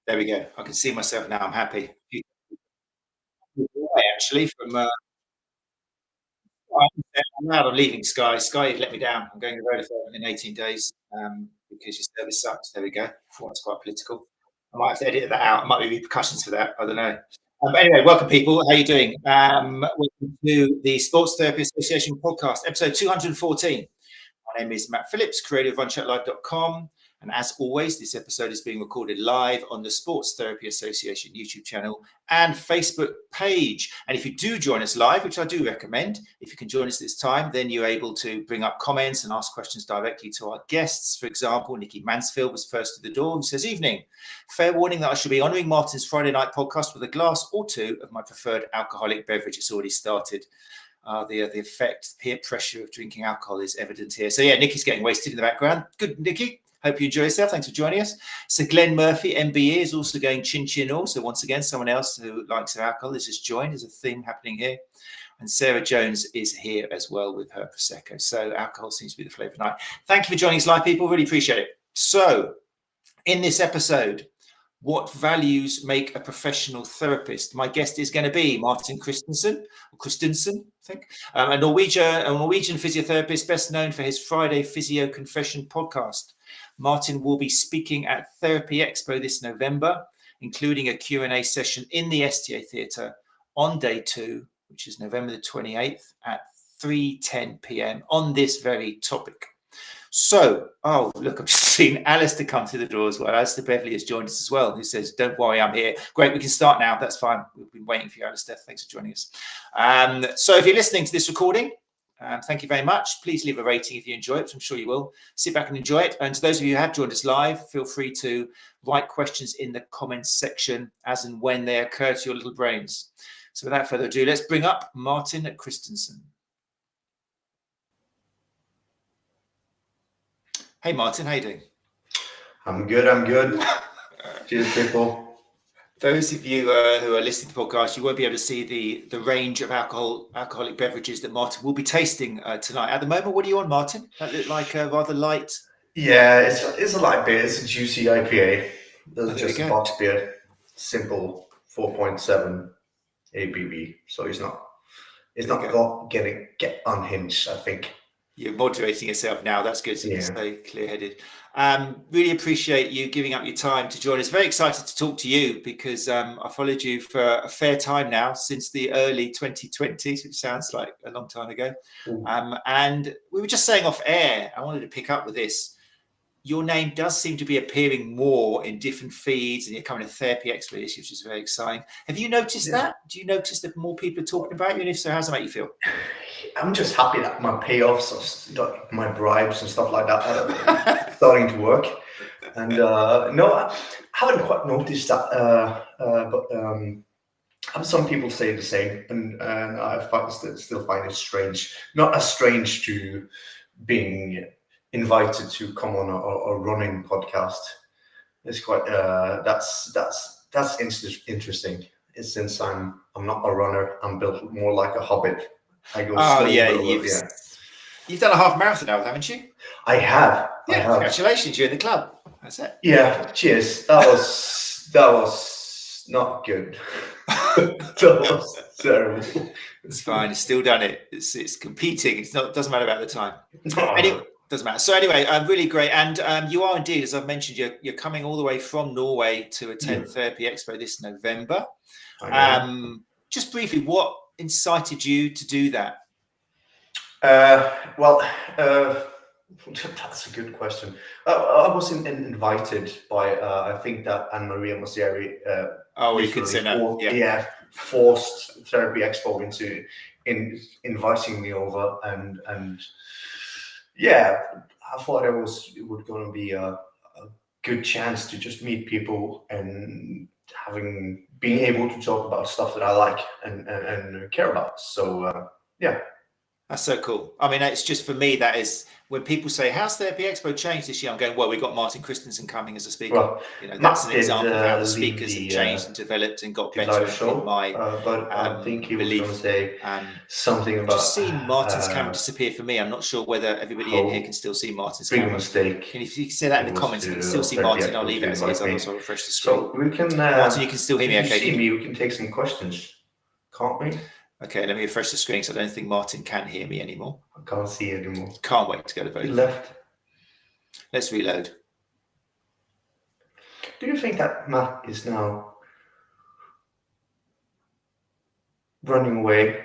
There we go. I can see myself now. I'm happy. Actually, from I'm out. I'm leaving Sky. Sky had let me down. I'm going to Vodafone in 18 days because your service sucks. There we go. Thought it's quite political. I might have to edit that out. There might be repercussions for that. I don't know. But anyway, welcome people. How are you doing? Welcome to the Sports Therapy Association podcast, episode 214. My name is Matt Phillips, creator of RunChatLive.com. And as always, this episode is being recorded live on the Sports Therapy Association YouTube channel and Facebook page. And if you do join us live, which I do recommend, if you can join us this time, then you're able to bring up comments and ask questions directly to our guests. For example, Nikki Mansfield was first to the door, who says, "Evening. Fair warning that I should be honouring Martin's Friday night podcast with a glass or two of my preferred alcoholic beverage." It's already started. The effect, peer pressure of drinking alcohol is evident here. So yeah, Nikki's getting wasted in the background. Good, Nikki. Hope you enjoy yourself. Thanks for joining us. So Glenn Murphy, MBE, is also going chin all. So once again, someone else who likes their alcohol has just joined. There's a theme happening here. And Sarah Jones is here as well with her Prosecco. So alcohol seems to be the flavour of the night. Thank you for joining us live, people. Really appreciate it. So in this episode, what values make a professional therapist? My guest is going to be Martin Christensen, I think, a Norwegian physiotherapist, best known for his Friday Physio Confession Podcast. Martin will be speaking at Therapy Expo this November, including a Q&A session in the STA Theatre on day 2, which is November the 28th at 3:10 p.m. on this very topic. So, look, I've just seen Alistair come through the door as well. Alistair Beverley has joined us as well, who says, "Don't worry, I'm here." Great, we can start now. That's fine. We've been waiting for you, Alistair. Thanks for joining us. So if you're listening to this recording, thank you very much. Please leave a rating if you enjoy it, which I'm sure you will. Sit back and enjoy it. And to those of you who have joined us live, feel free to write questions in the comments section as and when they occur to your little brains. So without further ado, let's bring up Martin Christensen. Hey, Martin, how you doing? I'm good. Cheers, people. Those of you who are listening to the podcast, you won't be able to see the range of alcoholic beverages that Martin will be tasting tonight. At the moment, what are you on, Martin? That look like a rather light. Yeah, it's a light beer. It's a juicy IPA. That's just a box beer. Simple, 4.7 ABV. So it's not get unhinged, I think. You're moderating yourself now. That's good. So you can stay clear-headed. Really appreciate you giving up your time to join us. Very excited to talk to you because I followed you for a fair time now, since the early 2020s, which sounds like a long time ago. And we were just saying off air, I wanted to pick up with this. Your name does seem to be appearing more in different feeds, and you're coming to Therapy Expo, which is very exciting. Have you noticed that? Do you notice that more people are talking about you? And if so, how does that make you feel? I'm just happy that my payoffs, my bribes and stuff like that, are starting to work. And no, I haven't quite noticed that, but some people say the same, and I still find it strange. Not as strange to being invited to come on a running podcast. It's quite that's interesting. Since I'm not a runner, I'm built more like a hobbit. I go slow. You've done a half marathon now, haven't you? I have. Congratulations, you're in the club. That's it. Yeah, cheers. That was not good. That was terrible. It's fine. It's still done it. It's competing. It doesn't matter about the time. Anyway, doesn't matter. So anyway, really great. And you are indeed, as I've mentioned, you're coming all the way from Norway to attend Therapy Expo this November. Just briefly, what incited you to do that? That's a good question. I was invited by I think that Anne Maria Mosieri forced Therapy Expo into inviting me over, and I thought it was going to be a good chance to just meet people and being able to talk about stuff that I like and care about. So That's so cool. I mean, it's just for me, that is when people say, how's Therapy Expo changed this year? I'm going, well, we've got Martin Christensen coming as a speaker. Well, That's Matt an example of how the lead speakers have changed and developed and got the better live show, in my but I think he was going to belief. say something about Just seeing Martin's camera disappear for me. I'm not sure whether everybody in here can still see Martin's big camera. mistake. Can if you say that in the comments, if you can still see Martin, I'll leave it as is. Otherwise, I'll refresh the screen. So we can. Martin, you can still hear me, if okay? you see me, we can take some questions, can't we? Okay, let me refresh the screen because I don't think Martin can hear me anymore. I can't see anymore. Can't wait to go to vote. He left. Let's reload. Do you think that Matt is now running away,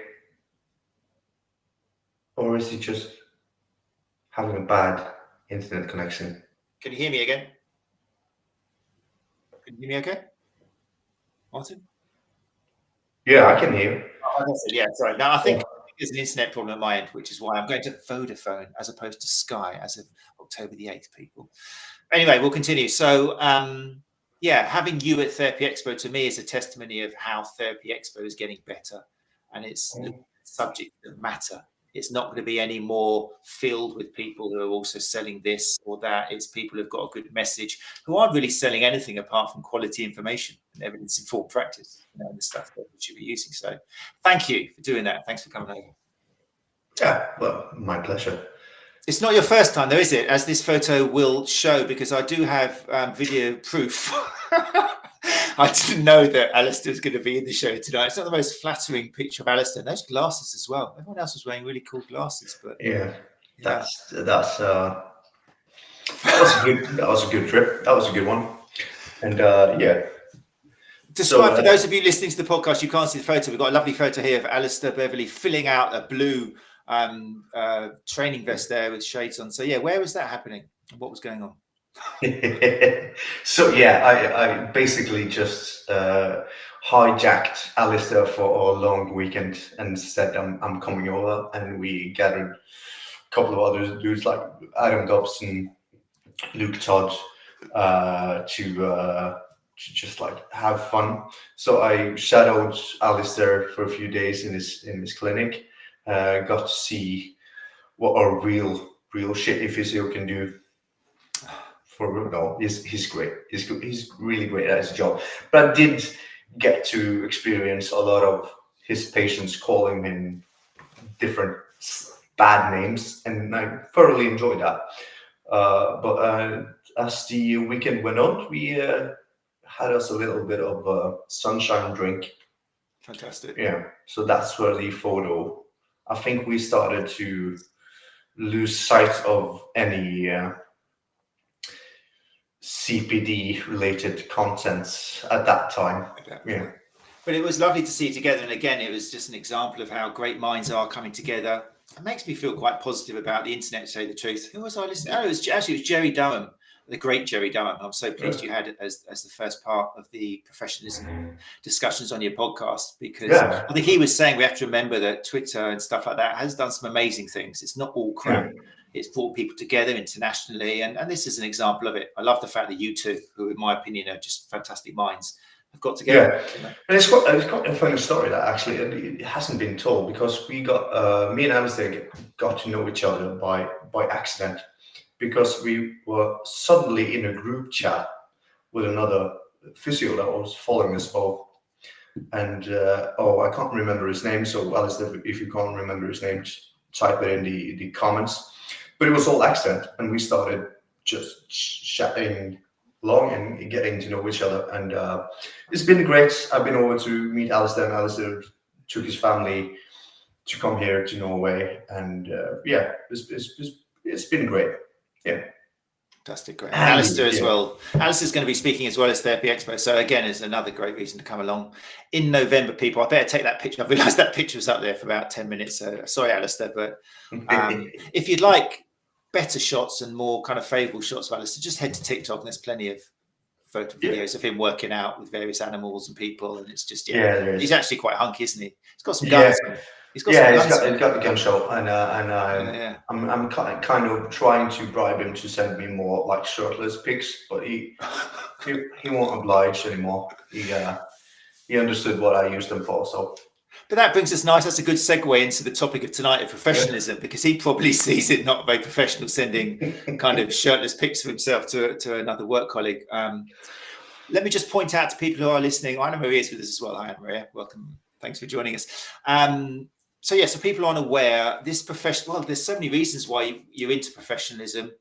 or is he just having a bad internet connection? Can you hear me again? Can you hear me okay, Martin? Yeah, I can hear you. Yeah, sorry. Now, I think there's an internet problem at my end, which is why I'm going to Vodafone as opposed to Sky as of October the 8th, people. Anyway, we'll continue. So, yeah, having you at Therapy Expo to me is a testimony of how Therapy Expo is getting better. And it's subjects that matter. It's not going to be any more filled with people who are also selling this or that. It's people who've got a good message, who aren't really selling anything apart from quality information and evidence-informed practice, the stuff that we should be using. So thank you for doing that. Thanks for coming over. Yeah, well, my pleasure. It's not your first time, though, is it? As this photo will show, because I do have video proof. I didn't know that Alistair was going to be in the show tonight. It's not the most flattering picture of Alistair. Those glasses as well. Everyone else was wearing really cool glasses, but that was a good trip. That was a good one. And Describe for those of you listening to the podcast, you can't see the photo. We've got a lovely photo here of Alistair Beverley filling out a blue training vest there with shades on. So yeah, where was that happening? What was going on? So yeah, I basically just hijacked Alistair for a long weekend and said I'm coming over, and we gathered a couple of other dudes like Adam Dobson, Luke Todd to just like have fun. So I shadowed Alistair for a few days in his clinic. Got to see what a real shitty physio can do. No, he's great. He's really great at his job. But I did get to experience a lot of his patients calling him different bad names, and I thoroughly enjoyed that. But as the weekend went on, we had us a little bit of a sunshine drink. Fantastic. Yeah. So that's where the photo. I think we started to lose sight of any CPD related contents at that time. Yeah. But it was lovely to see you together. And again, it was just an example of how great minds are coming together. It makes me feel quite positive about the internet, to say the truth. Who was I listening? Oh, it was Jerry Durham, the great Jerry Durham. I'm so pleased you had it as the first part of the professionalism discussions on your podcast, because I think he was saying we have to remember that Twitter and stuff like that has done some amazing things. It's not all crap. It's brought people together internationally, and this is an example of it. I love the fact that you two, who in my opinion are just fantastic minds, have got together. Yeah, and it's quite a funny story that actually it hasn't been told, because we got me and Alistair got to know each other by accident, because we were suddenly in a group chat with another physio that was following us both. And I can't remember his name, so Alistair, if you can't remember his name, just type it in the comments. But it was all accident, and we started just chatting along and getting to know each other. And it's been great. I've been over to meet Alistair, and Alistair took his family to come here to Norway. And it's been great. Yeah. Fantastic, great. And Alistair as well. Alistair's going to be speaking as well as Therapy Expo. So again, it's another great reason to come along in November, people. I better take that picture. I realised that picture was up there for about 10 minutes. So sorry, Alistair. But if you'd like better shots and more kind of favourable shots of Alistair, just head to TikTok, and there's plenty of photo videos of him working out with various animals and people. And it's just, he's actually quite hunky, isn't he? He's got some guns. He's got the gun show, and I'm kind of trying to bribe him to send me more like shirtless pics, but he won't oblige anymore. He understood what I used them for, so. But that brings us nice. That's a good segue into the topic of tonight of professionalism, because he probably sees it not very professional, sending kind of shirtless pics of himself to another work colleague. Let me just point out to people who are listening, Anna Maria is with us as well. Hi, Anna Maria. Welcome. Thanks for joining us. So people aren't aware, this profession, well, there's so many reasons why you're into professionalism.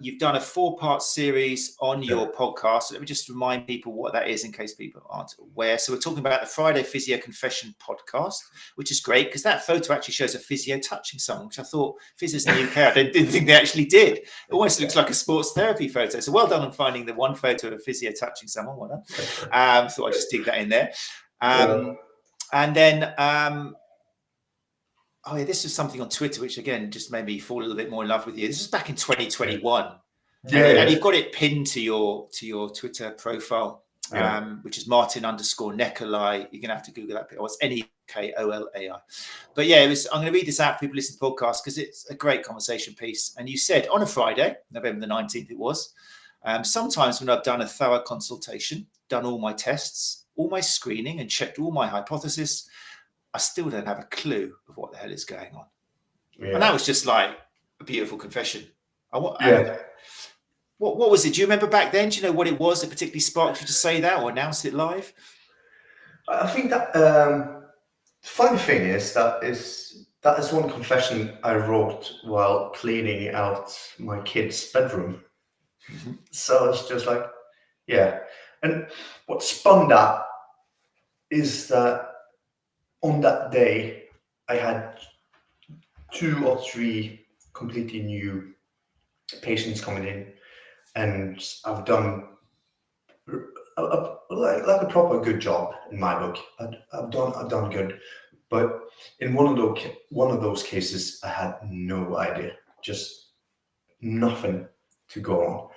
You've done a 4-part series on your podcast. So let me just remind people what that is in case people aren't aware. So we're talking about the Friday Physio Confession Podcast, which is great because that photo actually shows a physio touching someone, which I thought physios in the UK, I didn't think they actually did. It almost looks like a sports therapy photo. So well done on finding the one photo of a physio touching someone. Well done. Thought I'd just dig that in there. And then... this was something on Twitter, which again just made me fall a little bit more in love with you. This was back in 2021. And you've got it pinned to your Twitter profile, which is Martin_Nekolai. You're gonna have to Google that. It's Nekolai. But yeah, I'm going to read this out for people listening to the podcast because it's a great conversation piece. And you said on a Friday, November the 19th, it was. Sometimes when I've done a thorough consultation, done all my tests, all my screening, and checked all my hypotheses, I still don't have a clue of what the hell is going on. And that was just like a beautiful confession. What was it? Do you remember back then? Do you know what it was that particularly sparked you to say that or announce it live? I think that funny thing is that is one confession I wrote while cleaning out my kid's bedroom. Mm-hmm. So it's just like, And what spun that is that on that day, I had 2 or 3 completely new patients coming in, and I've done like a proper good job in my book. I've done good, but in one of those cases, I had no idea, just nothing to go on,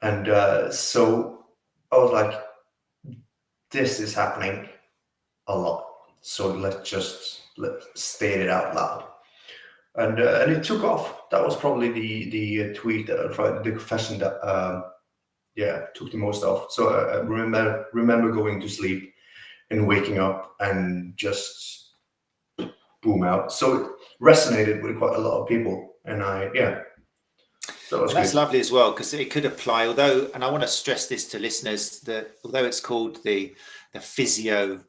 and so I was like, "This is happening a lot." So let's state it out loud, and it took off. That was probably the tweet, the confession that took the most off. So I remember going to sleep and waking up and just boom out. So it resonated with quite a lot of people, and that's lovely as well, because it could apply. Although, and I want to stress this to listeners, that although it's called the Physio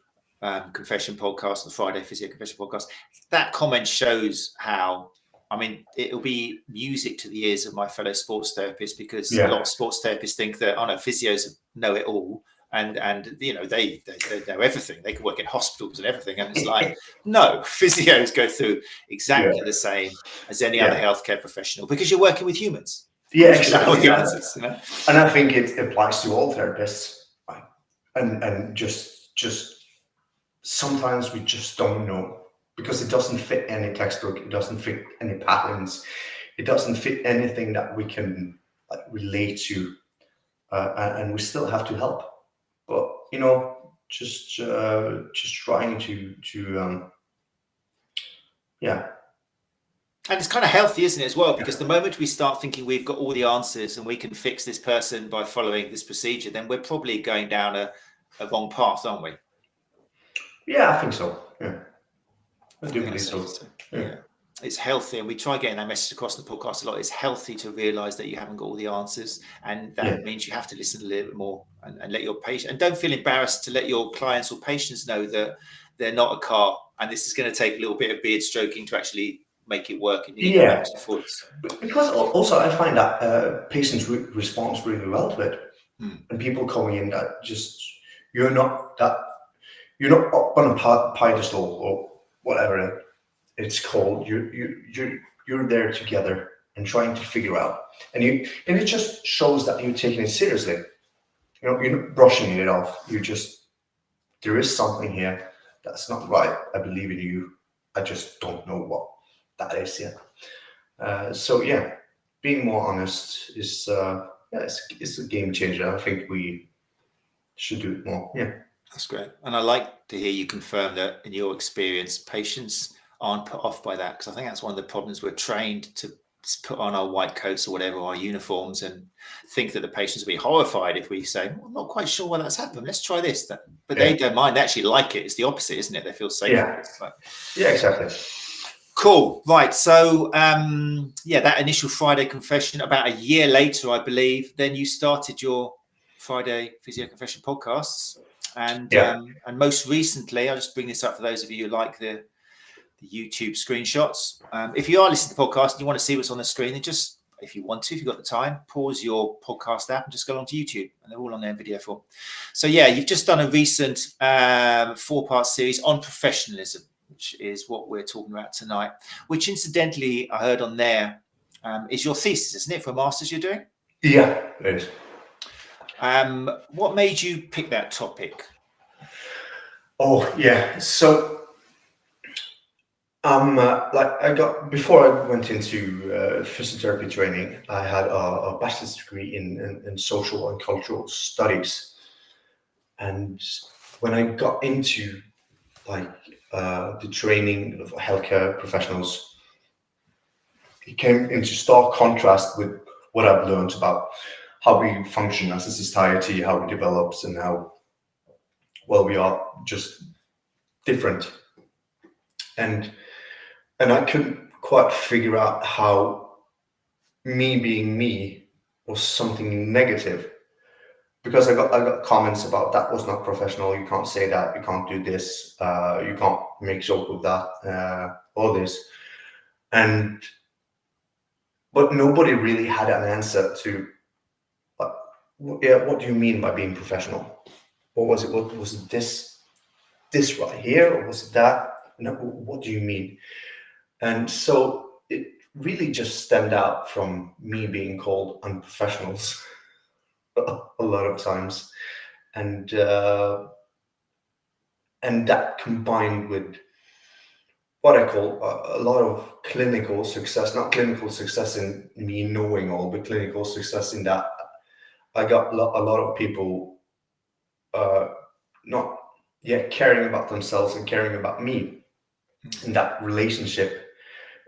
Confession Podcast, the Friday Physio Confession Podcast, that comment shows how, I mean, it'll be music to the ears of my fellow sports therapists, because a lot of sports therapists think that, physios know it all, and they know everything. They can work in hospitals and everything, and it's like, no, physios go through exactly the same as any other healthcare professional, because you're working with humans. Yeah, exactly. And I think it applies to all therapists, and just sometimes we just don't know, because it doesn't fit any textbook, it doesn't fit any patterns, it doesn't fit anything that we can relate to, and we still have to help. But just trying to And it's kind of healthy, isn't it, as well? Because the moment we start thinking we've got all the answers and we can fix this person by following this procedure, then we're probably going down a wrong path, aren't we? Yeah, I think so. Yeah, I do believe so. Yeah, it's healthy, and we try getting that message across the podcast a lot. It's healthy to realise that you haven't got all the answers, and that means you have to listen a little bit more and let your patient, and don't feel embarrassed to let your clients or patients know that they're not a car, and this is going to take a little bit of beard stroking to actually make it work. And because also I find that patients respond really well to it, and people coming in that just you're not up on a pedestal or whatever it's called. You're there together and trying to figure out, and it just shows that you're taking it seriously. You're not brushing it off. There is something here that's not right. I believe in you. I just don't know what that is yet. So being more honest is it's a game changer. I think we should do it more. Yeah. That's great. And I like to hear you confirm that in your experience, patients aren't put off by that, because I think that's one of the problems. We're trained to put on our white coats or whatever, our uniforms, and think that the patients will be horrified if we say, well, I'm not quite sure why that's happened. Let's try this. But they don't mind. They actually like it. It's the opposite, isn't it? They feel safe. Yeah, exactly. Cool. Right. So, that initial Friday confession, about a year later, I believe, then you started your Friday Physio Confession podcasts. And most recently, I'll just bring this up for those of you who like the YouTube screenshots. If you are listening to the podcast and you want to see what's on the screen, then just, if you've got the time, pause your podcast app and just go onto YouTube, and they're all on there in video form. So you've just done a recent 4-part series on professionalism, which is what we're talking about tonight, which incidentally I heard on there is your thesis, isn't it, for a master's you're doing? Yeah, it is. What made you pick that topic? Oh, yeah. So before I went into physiotherapy training, I had a bachelor's degree in social and cultural studies. And when I got into the training of healthcare professionals, it came into stark contrast with what I've learned about how we function as a society, how we develop, and how we are just different. And I couldn't quite figure out how me being me was something negative, because I got comments about that was not professional. You can't say that. You can't do this. You can't make joke with that. All this, but nobody really had an answer to. What do you mean by being professional? What was it? What was it? This right here, or was it that? No, what do you mean? And so it really just stemmed out from me being called unprofessionals a lot of times, and that combined with what I call a lot of clinical success, not clinical success in me knowing all, but clinical success in that I got a lot of people not yet caring about themselves and caring about me, in that relationship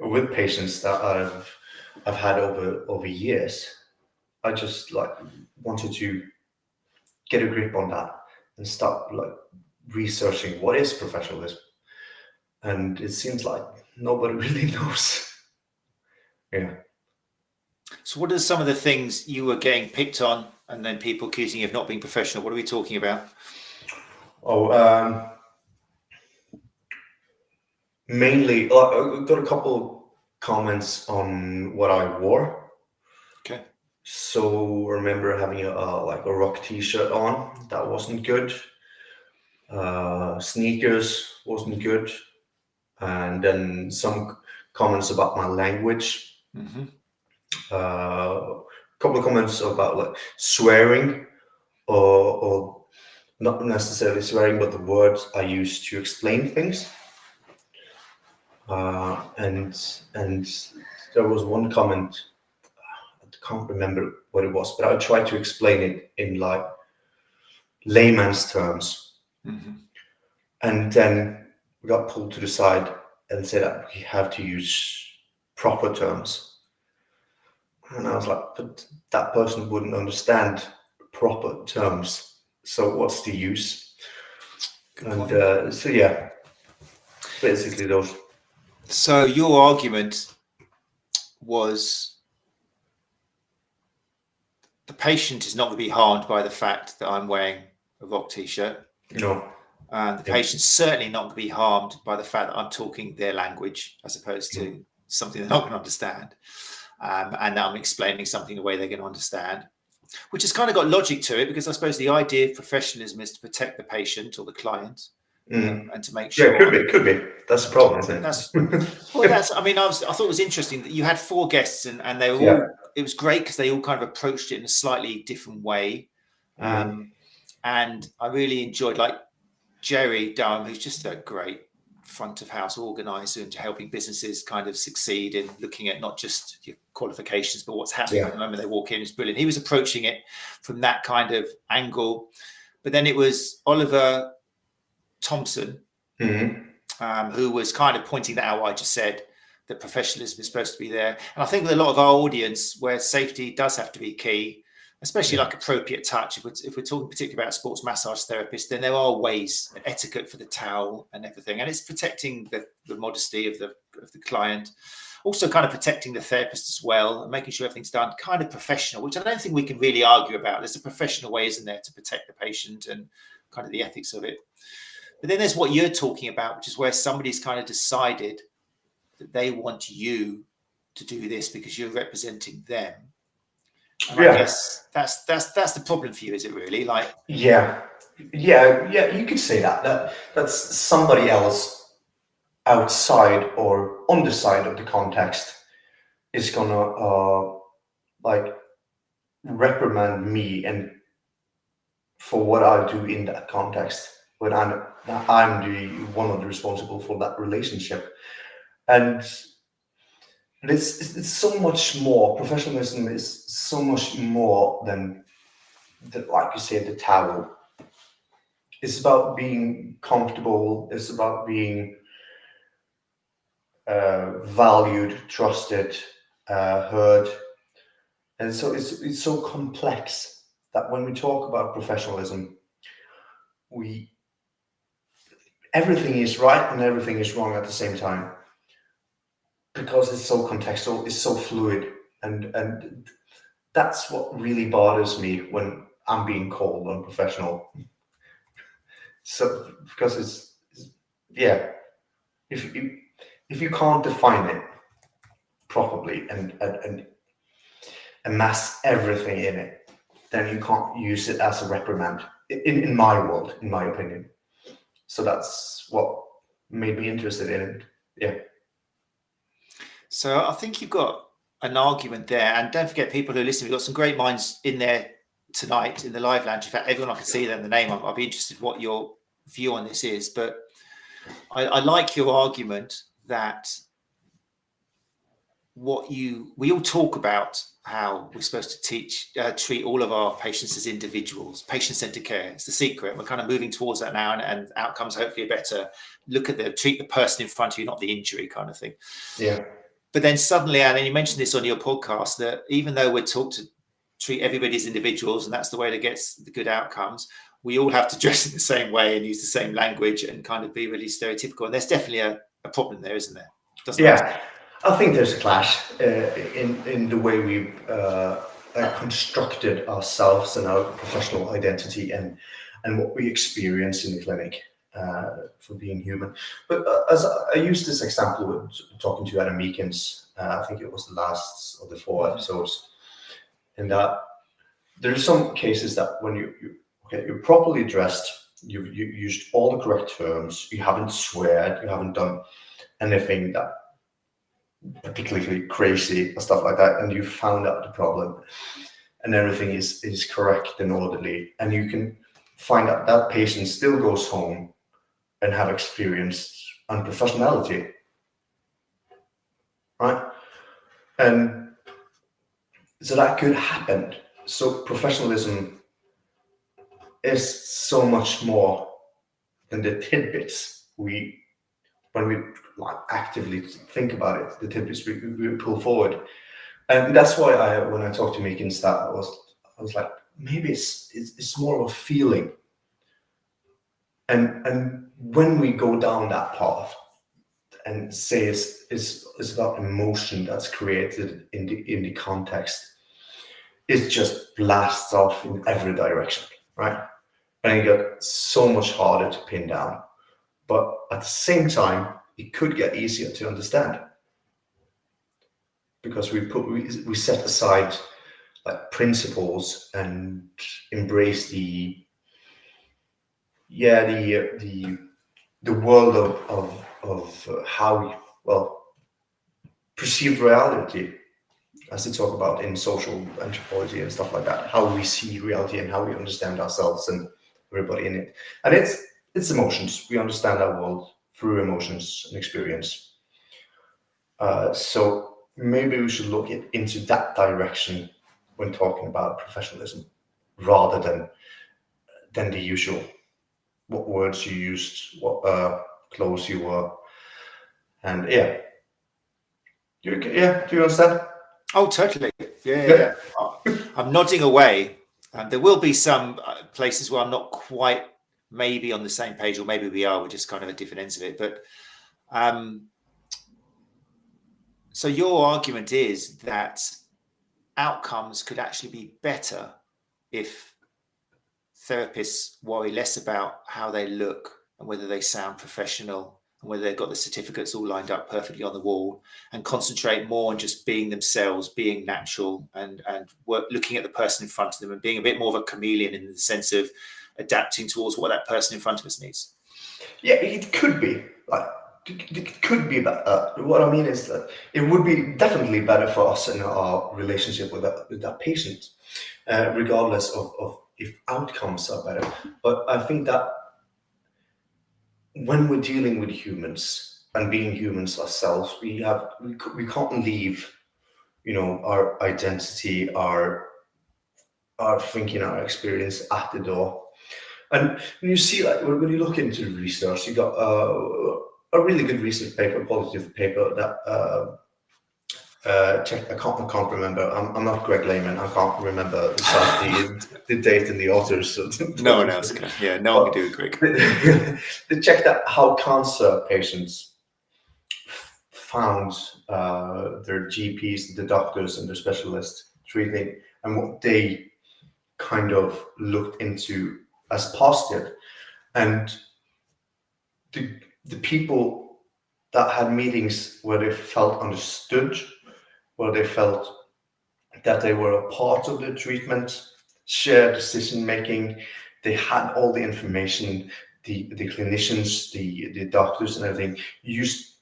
with patients that I've had over years. I just wanted to get a grip on that and start researching what is professionalism, and it seems like nobody really knows. Yeah. So what are some of the things you were getting picked on and then people accusing you of not being professional? What are we talking about? Mainly I got a couple comments on what I wore. Okay. So I remember having a rock t-shirt on. That wasn't good. Sneakers wasn't good. And then some comments about my language. Mm-hmm. A couple of comments about swearing, or not necessarily swearing, but the words I use to explain things. And there was one comment, I can't remember what it was, but I tried to explain it in layman's terms. Mm-hmm. And then we got pulled to the side and said that we have to use proper terms. And I was like, but that person wouldn't understand proper terms. So what's the use? And so, yeah, basically those. So your argument was the patient is not going to be harmed by the fact that I'm wearing a rock t-shirt. No. The patient's certainly not going to be harmed by the fact that I'm talking their language as opposed to something they're not going to understand. And that I'm explaining something the way they're going to understand, which has kind of got logic to it, because I suppose the idea of professionalism is to protect the patient or the client, and to make sure. Yeah, could be. That's the problem, isn't it? I thought it was interesting that you had 4 guests and they were all. It was great because they all kind of approached it in a slightly different way, and I really enjoyed Jerry Durham, who's just a great front of house organizer and helping businesses kind of succeed in looking at not just your qualifications but what's happening at the moment they walk in. It's brilliant. He was approaching it from that kind of angle. But then it was Oliver Thompson, who was kind of pointing that out what I just said, that professionalism is supposed to be there. And I think with a lot of our audience, where safety does have to be key, especially like appropriate touch. If we're talking particularly about sports massage therapists, then there are ways, etiquette for the towel and everything, and it's protecting the modesty of the client, also kind of protecting the therapist as well, and making sure everything's done kind of professional, which I don't think we can really argue about. There's a professional way, isn't there, to protect the patient and kind of the ethics of it. But then there's what you're talking about, which is where somebody's kind of decided that they want you to do this because you're representing them. And I guess that's the problem for you, is it really? Like, yeah, you could say that's somebody else outside or on the side of the context is gonna like reprimand me and for what I do in that context when I'm the one of the responsible for that relationship. And it's so much more. Professionalism is so much more than like you said, the towel. It's about being comfortable. It's about being valued, trusted, heard. And so it's so complex that when we talk about professionalism, everything is right and everything is wrong at the same time, because it's so contextual, it's so fluid, and that's what really bothers me when I'm being called unprofessional. So because it's if you can't define it properly and amass everything in it, then you can't use it as a reprimand in my world, in my opinion. So that's what made me interested in it. Yeah. So I think you've got an argument there, and don't forget, people who are listening, we've got some great minds in there tonight in the live lounge. In fact, everyone, I can see them, the name. I'll be interested in what your view on this is, but I like your argument that we all talk about how we're supposed to treat all of our patients as individuals, patient-centered care. It's the secret. We're kind of moving towards that now, and outcomes hopefully are better. Treat the person in front of you, not the injury kind of thing. Yeah. But then suddenly, and you mentioned this on your podcast, that even though we're taught to treat everybody as individuals, and that's the way that gets the good outcomes, we all have to dress in the same way and use the same language and kind of be really stereotypical. And there's definitely a problem there, isn't there? I think there's a clash in the way we've constructed ourselves and our professional identity and what we experience in the clinic for being human. But as I used this example with talking to Adam Meekins, I think it was the last of the 4 episodes, and there are some cases that when you're properly dressed, you've used all the correct terms, you haven't sweared, you haven't done anything that particularly crazy or stuff like that, and you found out the problem and everything is correct and orderly, and you can find out that patient still goes home and have experienced unprofessionality, right? And so that could happen. So professionalism is so much more than the tidbits when we like actively think about it, the tidbits we pull forward. And that's why when I talked to Meekins, I was like, maybe it's more of a feeling. And when we go down that path and say it's about emotion that's created in the context, it just blasts off in every direction, right? And it got so much harder to pin down. But at the same time, it could get easier to understand because we set aside like principles and embrace the world of how perceived reality, as they talk about in social anthropology and stuff like that, how we see reality and how we understand ourselves and everybody in it. And it's emotions. We understand our world through emotions and experience. So maybe we should look into that direction when talking about professionalism, rather than the usual, what words you used, what clothes you wore, and Do you understand? Oh, totally. Yeah. I'm nodding away. There will be some places where I'm not quite maybe on the same page, or maybe we are. We're just kind of at different ends of it. But so your argument is that outcomes could actually be better if therapists worry less about how they look and whether they sound professional and whether they've got the certificates all lined up perfectly on the wall, and concentrate more on just being themselves, being natural, and looking at the person in front of them and being a bit more of a chameleon in the sense of adapting towards what that person in front of us needs. Yeah, it could be. It could be better. What I mean is that it would be definitely better for us in our relationship with that patient, regardless of if outcomes are better. But I think that when we're dealing with humans and being humans ourselves, we can't leave, our identity, our thinking, our experience at the door. And when you see, like, when you look into research, you got a really good recent paper, positive paper that check. I can't remember. I'm not Greg Lehman. I can't remember the date and the authors. So no one else can. Yeah, no one can do it, Greg. They checked out how cancer patients found their GPs, the doctors, and their specialists treating, and what they kind of looked into as positive. And the people that had meetings where they felt understood, where they felt that they were a part of the treatment, shared decision making, they had all the information, the clinicians, the doctors and everything used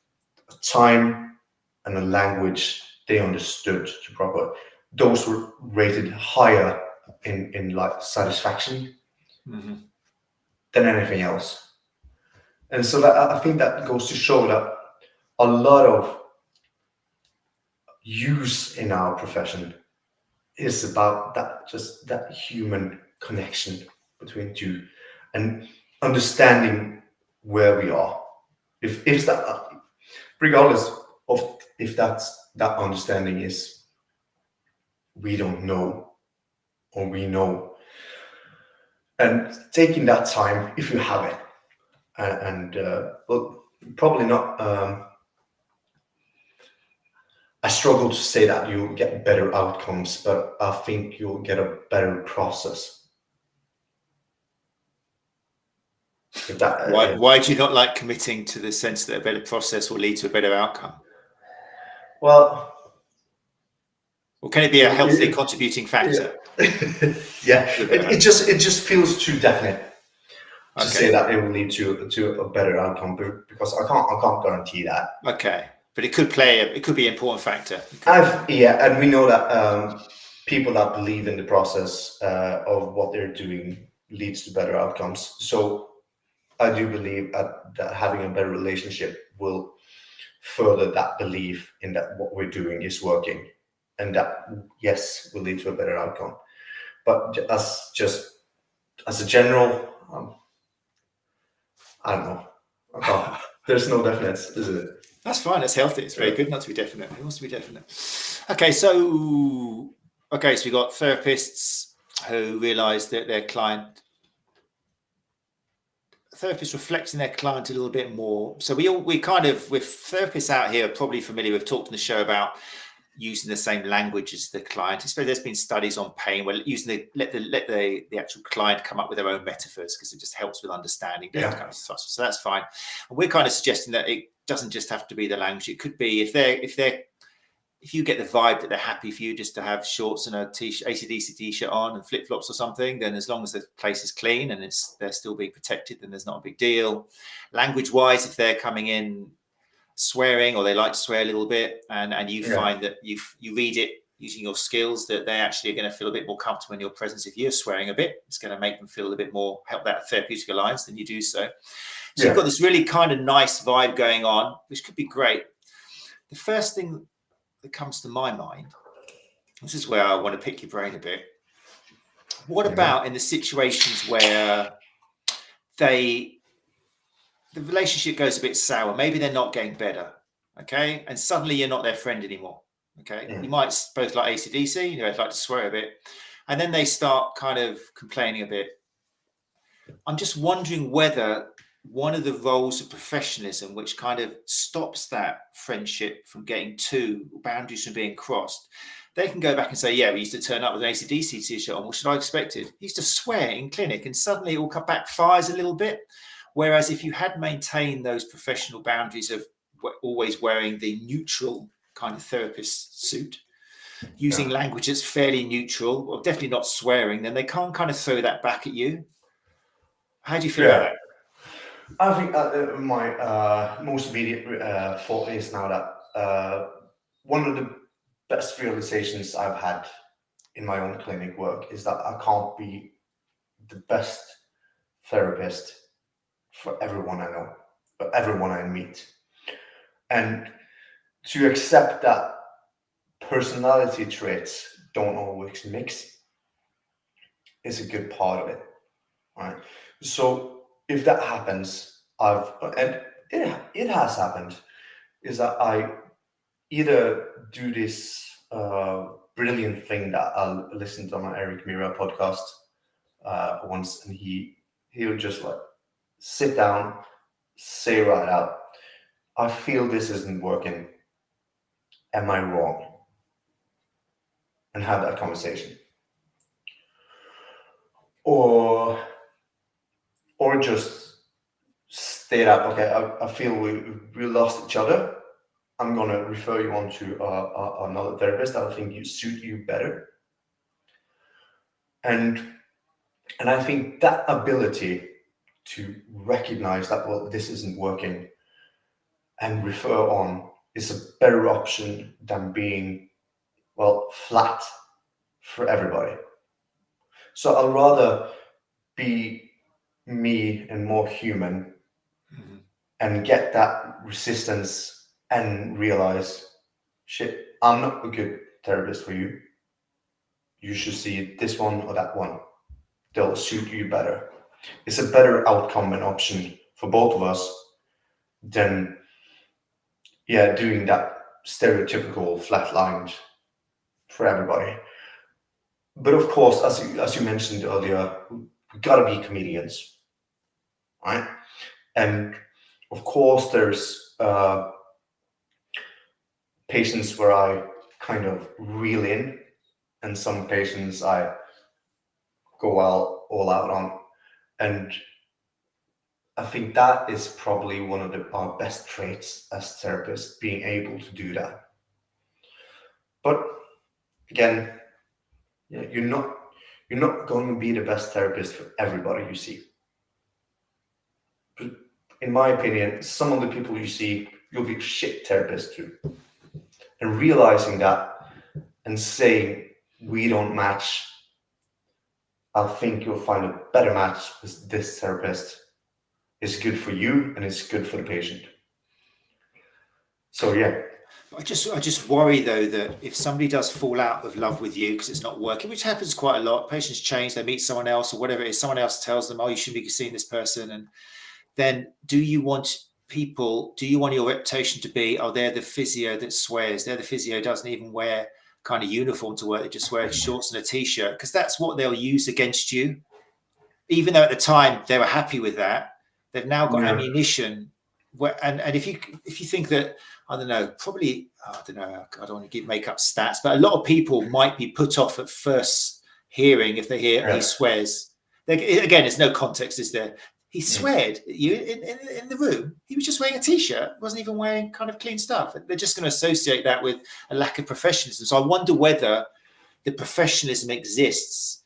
time and a language they understood to proper. Those were rated higher in like satisfaction than anything else. And so I think that goes to show that a lot of use in our profession is about that human connection between two and understanding where we are. If that, regardless of if that understanding is we don't know or we know, and taking that time if you have it, and well, probably not. I struggle to say that you'll get better outcomes, but I think you'll get a better process. Why do you not like committing to the sense that a better process will lead to a better outcome? Well, or can it be a healthy contributing factor? Yeah, it just feels too definite to say that it will lead to a better outcome, because I can't guarantee that. Okay, but it could be an important factor. And we know that people that believe in the process of what they're doing leads to better outcomes. So I do believe that having a better relationship will further that belief in that what we're doing is working, and that, yes, will lead to a better outcome. But as a general, I don't know. There's no definite, is it? That's fine. That's healthy. It's very good not to be definite. It wants to be definite. Okay, so we got therapists who realise that their client. Therapists reflecting their client a little bit more. So we kind of, with therapists out here, are probably familiar. We've talked in the show about using the same language as the client. Especially there's been studies on pain where using let the actual client come up with their own metaphors, because it just helps with understanding. Kind of stuff. So that's fine. And we're kind of suggesting that it doesn't just have to be the language. It could be if you get the vibe that they're happy for you just to have shorts and a AC/DC t-shirt on and flip-flops or something, then as long as the place is clean and they're still being protected, then there's not a big deal. Language-wise, if they're coming in swearing or they like to swear a little bit, and you find that you read it using your skills, that they actually are going to feel a bit more comfortable in your presence. If you're swearing a bit, it's going to make them feel a bit more, help that therapeutic alliance, then you do so. So you've got this really kind of nice vibe going on, which could be great. The first thing that comes to my mind, this is where I want to pick your brain a bit. What about in the situations where the relationship goes a bit sour? Maybe they're not getting better. okay, and suddenly you're not their friend anymore. Okay, Yeah. you might both like AC/DC, you know, like to swear a bit, and then they start kind of complaining a bit. I'm just wondering whether one of the roles of professionalism, which kind of stops that friendship from getting boundaries from being crossed, they can go back and say, yeah, we used to turn up with an AC/DC t-shirt on. What should I expected? He used to swear in clinic, and suddenly it all backfires a little bit. Whereas if you had maintained those professional boundaries of always wearing the neutral kind of therapist suit, using language that's fairly neutral, or definitely not swearing, then they can't kind of throw that back at you. How do you feel about that? I think my most immediate thought is now that one of the best realizations I've had in my own clinic work is that I can't be the best therapist for everyone I know, or everyone I meet. And to accept that personality traits don't always mix is a good part of it, right? So if that happens, and it has happened, is that I either do this brilliant thing that I listened on my Eric Mira podcast once, and he would just like sit down, say right out, I feel this isn't working. Am I wrong? And have that conversation. Or just state out, okay, I feel we lost each other. I'm going to refer you on to another therapist that I think you suit you better. And I think that ability to recognize that, well, this isn't working and refer on is a better option than being, well, flat for everybody. So I'll rather be me and more human and get that resistance and realize, shit, I'm not a good therapist for you. You should see this one or that one. They'll suit you better. It's a better outcome and option for both of us than, doing that stereotypical flatlined for everybody. But of course, as you mentioned earlier, we gotta be comedians, right? And of course, there's patients where I kind of reel in, and some patients I go all out on. And I think that is probably one of our best traits as therapists, being able to do that. But again, you're not going to be the best therapist for everybody you see. But in my opinion, some of the people you see, you'll be a shit therapist to. And realizing that and saying, we don't match, I think you'll find a better match with this therapist. It's good for you and it's good for the patient. So yeah. I just worry though that if somebody does fall out of love with you because it's not working, which happens quite a lot, patients change, they meet someone else or whatever it is, someone else tells them, oh, you shouldn't be seeing this person, and then do you want your reputation to be, oh, they're the physio that swears, they're the physio doesn't even wear kind of uniform to work, they just wear shorts and a t-shirt, because that's what they'll use against you, even though at the time they were happy with that. They've now got ammunition. And if you think that, I don't know, probably, I don't know, I don't want to make up stats, but a lot of people might be put off at first hearing if they hear he swears. Again, there's no context, is there? He sweared at you in the room. He was just wearing a t-shirt, wasn't even wearing kind of clean stuff. They're just going to associate that with a lack of professionalism. So I wonder whether the professionalism exists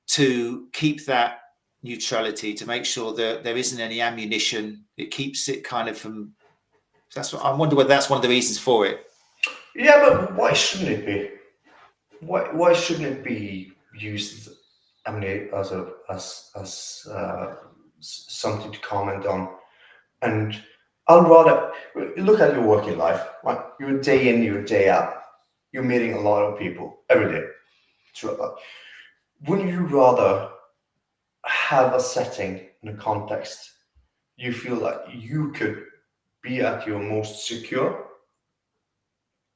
to keep that neutrality, to make sure that there isn't any ammunition. It keeps it kind of from. That's what I wonder whether that's one of the reasons for it. Yeah, but why shouldn't it be? Why shouldn't it be used? I mean, as something to comment on. And I'd rather look at your working life. Right, you're day in, you're day out. You're meeting a lot of people every day. Wouldn't you rather have a setting and a context you feel like you could be at your most secure,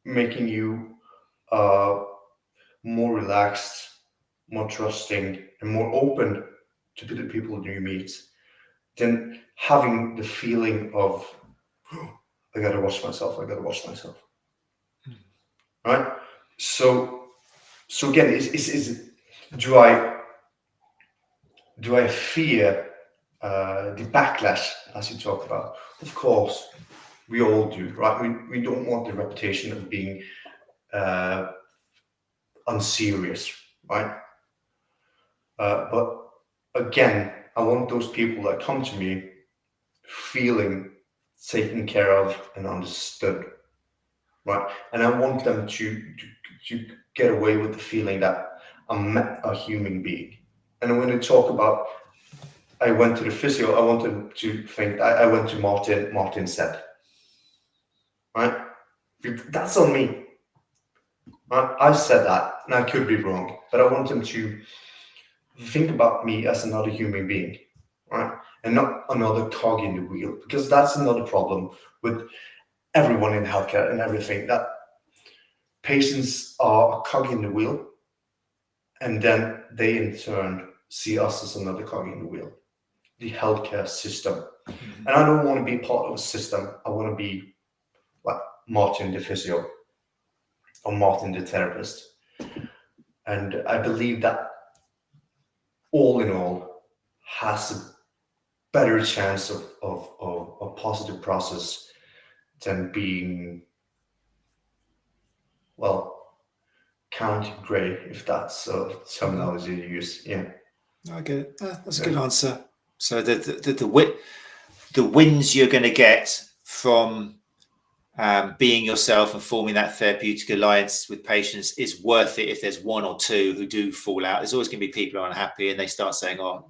making you more relaxed, more trusting, and more open to the people you meet, than having the feeling of, I gotta watch myself. Right? So again, is do I fear the backlash, as you talk about? Of course, we all do, right? We don't want the reputation of being unserious, right? But again, I want those people that come to me feeling taken care of and understood, right? And I want them to get away with the feeling that I'm a human being. And when I talk about, I went to the physio, I want them to think I went to Martin Sep, right? That's on me. Right? I said that, and I could be wrong, but I want them to think about me as another human being, right? And not another cog in the wheel, because that's another problem with everyone in healthcare and everything, that patients are a cog in the wheel, and then they in turn see us as another cog in the wheel, the healthcare system. And I don't want to be part of a system. I want to be like Martin the physio or Martin the therapist. And I believe that all in all has a better chance of a positive process than being, well, county grey, if that's a terminology you use. Yeah, I get it. That's a good answer. So the wins you're going to get from being yourself and forming that therapeutic alliance with patients is worth it if there's one or two who do fall out. There's always going to be people who are unhappy and they start saying, oh,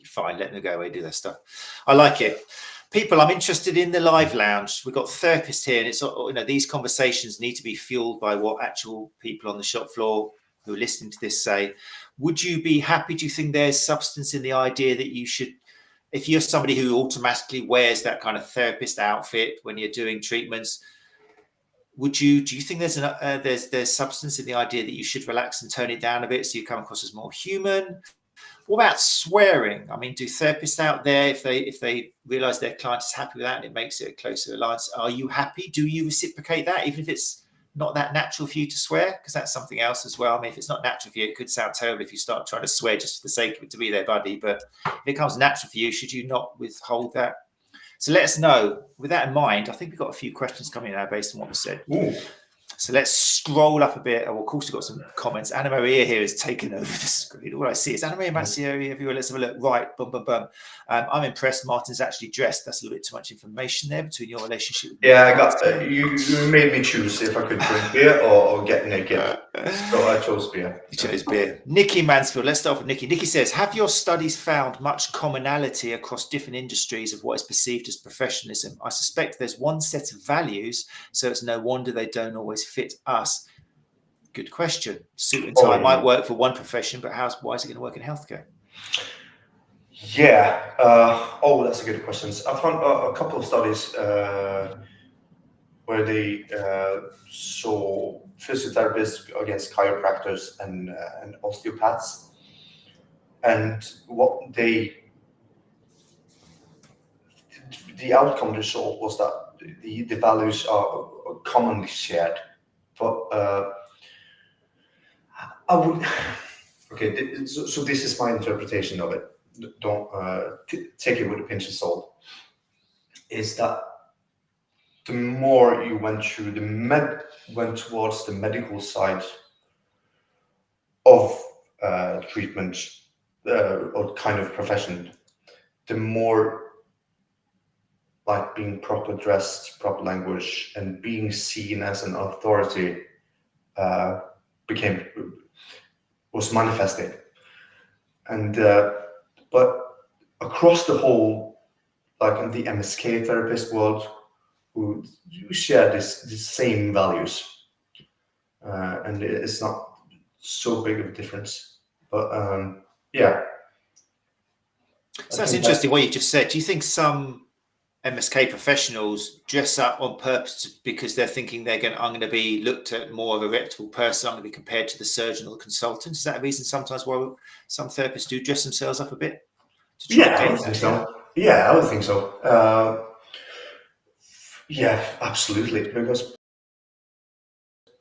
fine, let them go away, do their stuff. I like it. People, I'm interested in the live lounge. We've got therapists here, and it's, these conversations need to be fueled by what actual people on the shop floor who are listening to this say. Would you be happy? Do you think there's substance in the idea that you should, if you're somebody who automatically wears that kind of therapist outfit when you're doing treatments, do you think there's substance in the idea that you should relax and tone it down a bit so you come across as more human? What about swearing? I mean, do therapists out there, if they realize their client is happy with that and it makes it a closer alliance, are you happy? Do you reciprocate that, even if it's not that natural for you to swear? Because that's something else as well. I mean, if it's not natural for you, it could sound terrible if you start trying to swear just for the sake of it to be their buddy. But if it comes natural for you, should you not withhold that? So let us know. With that in mind, I think we've got a few questions coming in now based on what we said. Ooh. So let's scroll up a bit. Oh, of course, we've got some comments. Anna Maria here has taken over the screen. All I see is Anna Maria Mancieri everywhere. Let's have a look. Right, boom, boom, boom. I'm impressed. Martin's actually dressed. That's a little bit too much information there between your relationship with Yeah, I got you made me choose if I could drink beer or get naked. So I chose beer. You chose beer. Nikki Mansfield. Let's start with Nikki. Nikki says, have your studies found much commonality across different industries of what is perceived as professionalism? I suspect there's one set of values, so it's no wonder they don't always fit us. Good question. Suit and tie might work for one profession, but why is it going to work in healthcare? Yeah. That's a good question. I found a couple of studies where they saw physiotherapists against chiropractors and osteopaths, and the outcome they saw was that the values are commonly shared, but I would. Okay, so this is my interpretation of it. Don't take it with a pinch of salt. Is that the more you went towards the medical side of treatment or kind of profession, the more like being proper dressed, proper language, and being seen as an authority was manifesting. And but across the whole, like in the MSK therapist world, who share the same values, and it's not so big of a difference. But yeah. So that's interesting what you just said. Do you think some MSK professionals dress up on purpose because they're thinking I'm going to be looked at more of a reputable person. I'm going to be compared to the surgeon or the consultant. Is that a reason sometimes why some therapists do dress themselves up a bit? To try Yeah, I would think so. Yeah, I would think so. Yeah, absolutely. Because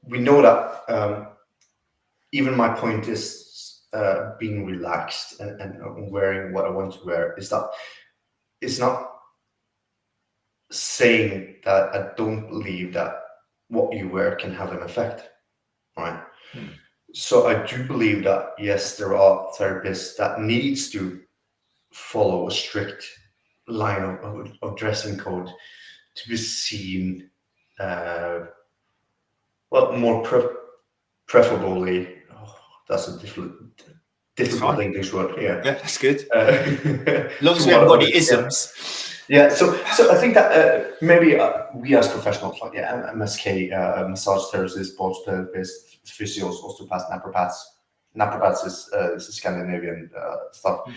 we know that even my point is being relaxed and wearing what I want to wear is that it's not saying that I don't believe that what you wear can have an effect, right? So I do believe that, yes, there are therapists that needs to follow a strict line of dressing code to be seen, more preferably. Oh, that's a difficult English word. Yeah, that's good. As long as we haven't got any isms. Yeah, so I think that maybe we as professionals, like MSK, massage therapists, sports therapists, physios, osteopaths, naprapaths. Naprapaths is Scandinavian stuff.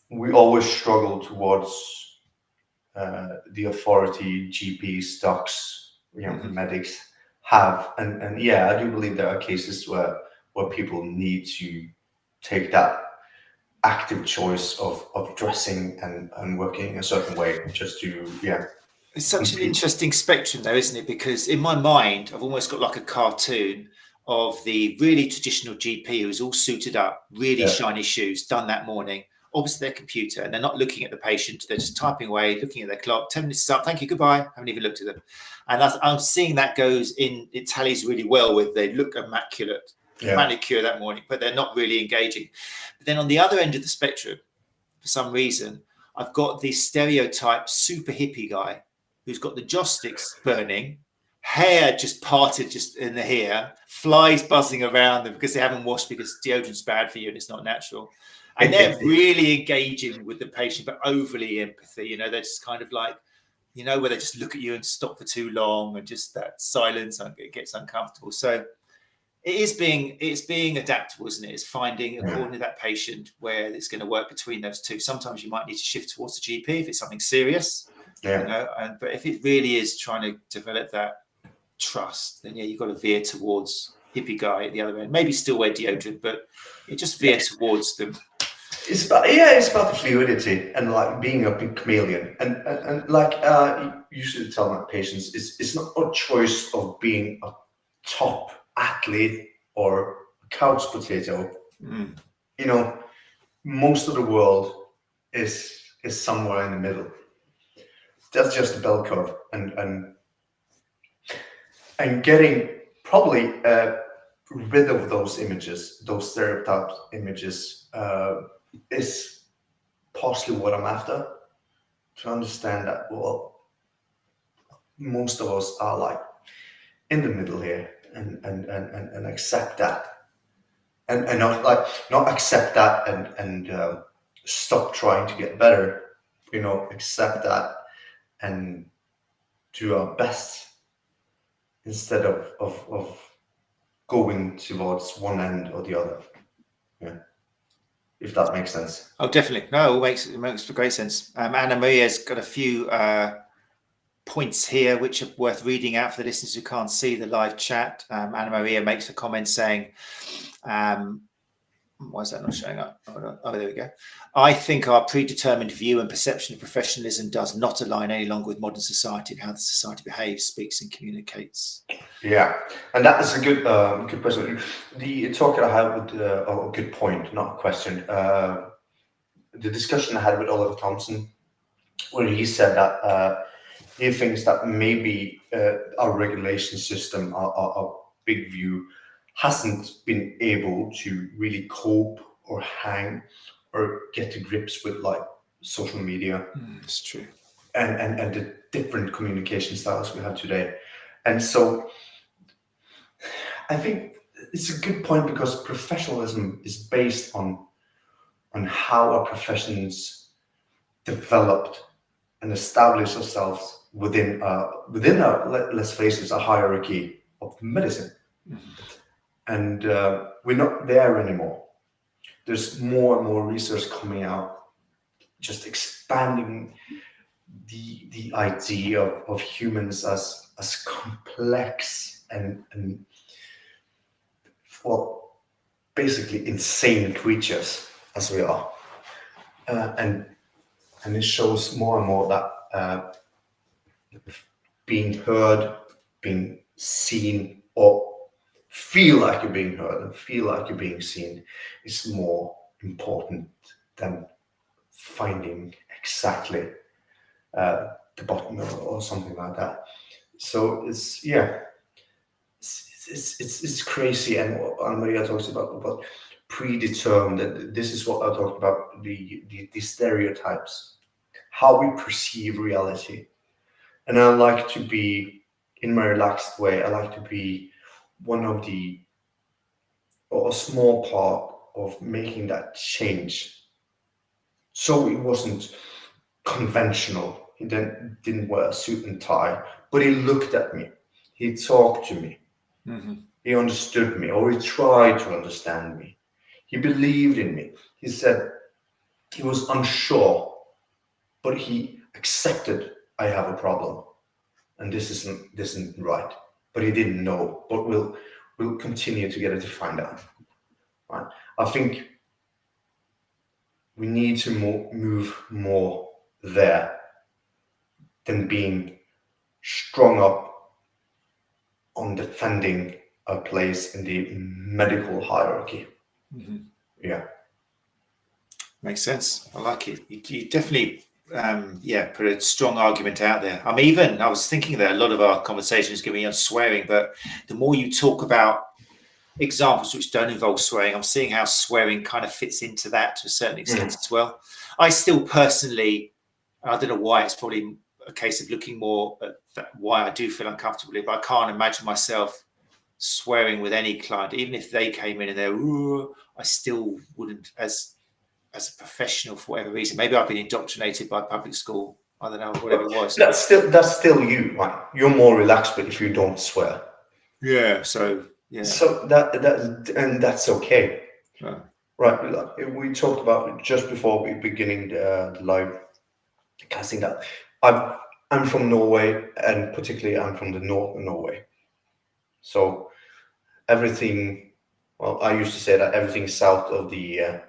We always struggle towards the authority GPs, docs, medics have, and yeah, I do believe there are cases where people need to take that active choice of dressing and working a certain way just to It's such an interesting spectrum though, isn't it? Because in my mind I've almost got like a cartoon of the really traditional GP who's all suited up, really shiny shoes, done that morning, opposite their computer, and they're not looking at the patient, they're just typing away, looking at their clock. 10 minutes is up, thank you, goodbye. Haven't even looked at them. And I'm seeing that it tallies really well with they look immaculate, manicure that morning, but they're not really engaging. But then on the other end of the spectrum, for some reason, I've got the stereotype super hippie guy who's got the joss sticks burning, hair just parted just in the hair, flies buzzing around them because they haven't washed because deodorant's bad for you and it's not natural. And they're really engaging with the patient, but overly empathy. They're just kind of like, where they just look at you and stop for too long and just that silence, it gets uncomfortable. So it's being adaptable, isn't it? It's finding according to that patient where it's going to work between those two. Sometimes you might need to shift towards the GP if it's something serious, but if it really is trying to develop that trust, then you've got to veer towards hippie guy at the other end. Maybe still wear deodorant, but you just veer towards them. It's about the fluidity and like being a big chameleon and like usually tell my patients it's not a choice of being a top athlete or a couch potato. Most of the world is somewhere in the middle. That's just a bell curve, and getting probably rid of those images, those stereotyped images, is partially what I'm after. To understand that, most of us are like in the middle here, and accept that, and not accept that and stop trying to get better. Accept that and do our best instead of going towards one end or the other. If that makes sense. Oh, definitely. No, it makes great sense. Anna Maria's got a few points here which are worth reading out for the listeners who can't see the live chat. Anna Maria makes a comment saying, why is that not showing up? Oh, there we go. I think our predetermined view and perception of professionalism does not align any longer with modern society and how the society behaves, speaks, and communicates. Yeah, and that is a good question. The talk that I had with a good point, not a question. The discussion I had with Oliver Thompson, where he said that he thinks that maybe our regulation system, our big view, hasn't been able to really cope or hang or get to grips with like social media. It's true. And the different communication styles we have today. And so I think it's a good point because professionalism is based on how our professions developed and established ourselves within let's face it, a hierarchy of medicine. And we're not there anymore. There's more and more research coming out just expanding the idea of humans as complex and well, basically insane creatures as we are, and it shows more and more that being heard, being seen, or feel like you're being heard and feel like you're being seen is more important than finding exactly the bottom or something like that. So it's it's crazy. And what Anna-Maria talks about predetermined, that this is what I talked about, the stereotypes, how we perceive reality. And I like to be, in my relaxed way, I like to be one of the, or a small part of making that change. So it wasn't conventional. He didn't wear a suit and tie, but he looked at me. He talked to me. Mm-hmm. He understood me, or he tried to understand me. He believed in me. He said he was unsure, but he accepted I have a problem, and this isn't right. But he didn't know. But we'll continue together to find out. Right? I think we need to move more there than being strung up on defending a place in the medical hierarchy. Mm-hmm. Yeah. Makes sense. I like it. You definitely, put a strong argument out there. I was thinking that a lot of our conversation is going to be on swearing, but the more you talk about examples which don't involve swearing, I'm seeing how swearing kind of fits into that to a certain extent as well. I still personally, I don't know why, it's probably a case of looking more at why I do feel uncomfortable, but I can't imagine myself swearing with any client, even if they came in and they're, I still wouldn't, as a professional, for whatever reason. Maybe I've been indoctrinated by public school. I don't know, whatever it was. That's still you, right? You're more relaxed if you don't swear. Yeah. So yeah. So and that's okay. Right. We talked about just before we beginning the live casting that I'm from Norway, and particularly I'm from the north of Norway. So everything, well, I used to say that everything south of the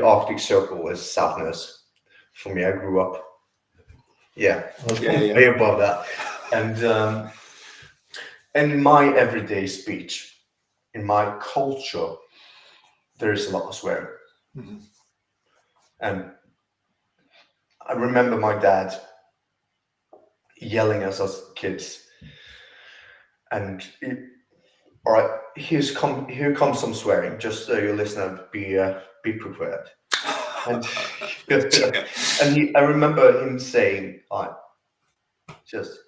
Arctic Circle is sadness. For me, I grew up, way above that. And in my everyday speech, in my culture, there is a lot of swearing. Mm-hmm. And I remember my dad yelling at us kids, and all right, here comes some swearing. Just so your listener, be prepared. And I remember him saying, just,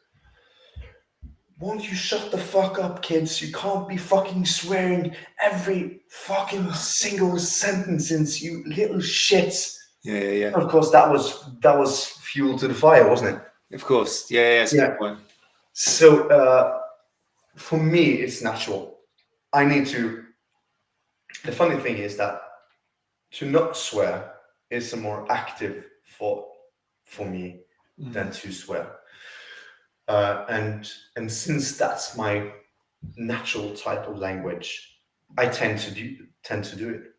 won't you shut the fuck up, kids? You can't be fucking swearing every fucking single sentence, you little shits. Yeah. Of course, that was fuel to the fire, wasn't it? Of course. Yeah. That's a good point. So for me, it's natural. I need to. The funny thing is that to not swear is a more active thought for me than to swear. And since that's my natural type of language, I tend to do it.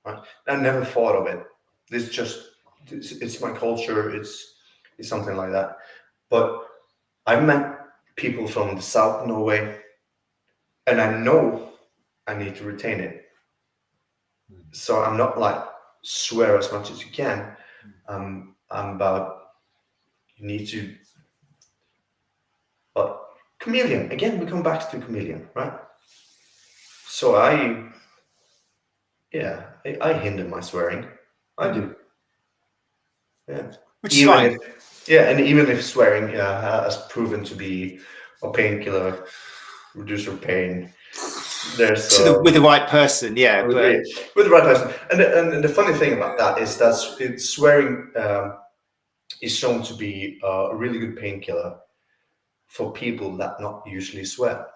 Right? I never thought of it. It's my culture. It's something like that. But I met people from the South of Norway, and I know I need to retain it. So I'm not like swear as much as you can. I'm about, you need to. But chameleon, again, we come back to chameleon, right? So I hinder my swearing. I do. Yeah. Which is fine. And even if swearing has proven to be a painkiller, reduce your pain, there's with the right person, with the right person. And the funny thing about that is that swearing is shown to be a really good painkiller for people that not usually swear.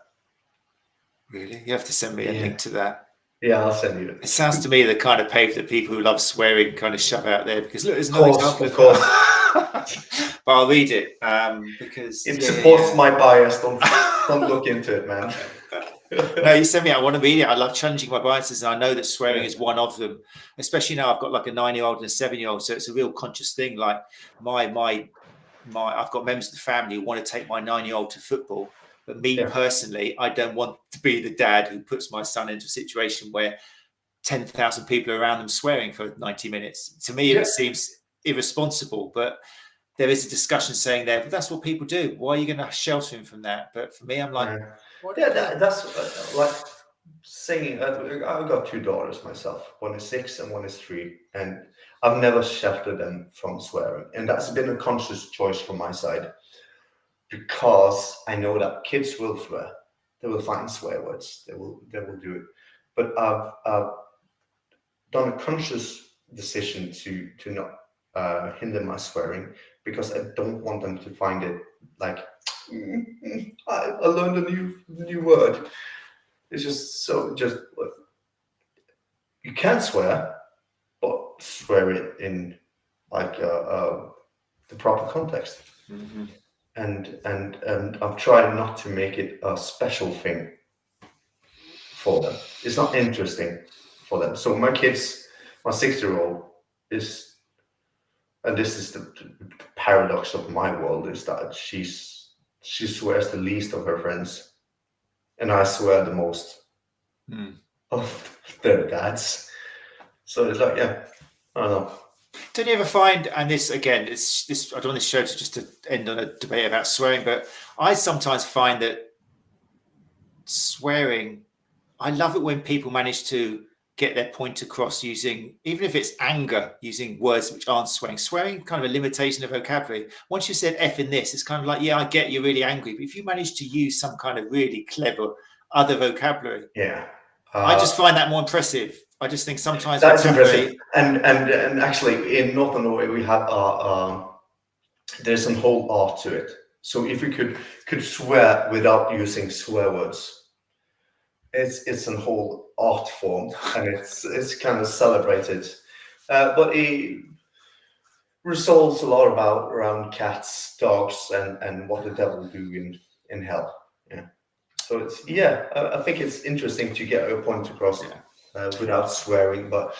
Really? You have to send me a link to that. Yeah, I'll send you it. It sounds to me the kind of paper that people who love swearing kind of shove out there because look, there's Of another course, example. of course. But I'll read it because It supports my bias. Don't look into it, man. No, you send me. I want to read it. I love challenging my biases, and I know that swearing is one of them. Especially now, I've got like a 9-year-old and a 7-year-old, so it's a real conscious thing. Like I've got members of the family who want to take my 9-year-old to football, but me personally, I don't want to be the dad who puts my son into a situation where 10,000 people are around them swearing for 90 minutes. To me, it seems irresponsible, but there is a discussion saying there, but that's what people do. Why are you going to shelter him from that? But for me, I'm like, that's like singing. I've got 2 daughters myself. One is 6 and one is 3, and I've never sheltered them from swearing, and that's been a conscious choice from my side because I know that kids will swear. They will find swear words. They will do it. But I've done a conscious decision to not hinder my swearing because I don't want them to find it like I learned a new word. It's just you can swear, but swear it in like the proper context. Mm-hmm. And I've tried not to make it a special thing for them. It's not interesting for them. So my kids, my 6-year-old is, and this is the paradox of my world, is that she swears the least of her friends, and I swear the most of their dads. So it's like, I don't know. Don't you ever find, and this again, it's this. I don't want this show to end on a debate about swearing, but I sometimes find that swearing, I love it when people manage to get their point across using, even if it's anger, using words which aren't swearing. Swearing, kind of a limitation of vocabulary. Once you said F in this, it's kind of like, yeah, I get you're really angry, but if you manage to use some kind of really clever other vocabulary, I just find that more impressive. I just think sometimes that's impressive. And actually, in Northern Norway, we have there's some whole art to it. So if we could swear without using swear words, it's a whole art form, and it's kind of celebrated. But it resolves a lot around cats, dogs, and what the devil do in hell. Yeah. So it's I think it's interesting to get a point across without swearing, but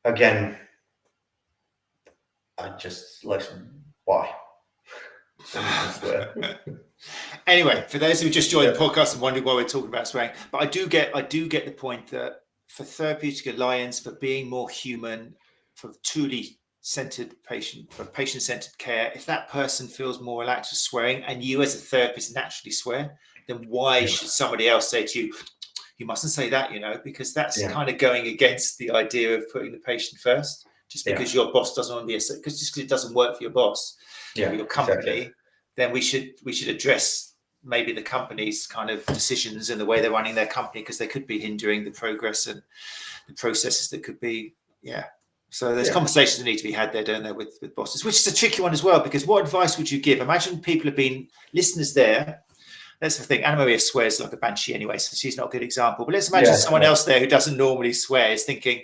again, I just like why. Anyway, for those who just joined the podcast and wondering why we're talking about swearing, but I do get the point that for therapeutic alliance, for being more human, for truly patient-centered care, if that person feels more relaxed with swearing and you as a therapist naturally swear, then why should somebody else say to you, you mustn't say that, because that's kind of going against the idea of putting the patient first, just because your boss doesn't want to be because it doesn't work for your boss, or your company, then we should address maybe the company's kind of decisions and the way they're running their company, because they could be hindering the progress and the processes that could be, So there's conversations that need to be had there, don't there, with bosses, which is a tricky one as well, because what advice would you give? Imagine people have been listeners there. That's the thing. Anna Maria swears like a banshee anyway, so she's not a good example. But let's imagine someone else there who doesn't normally swear is thinking,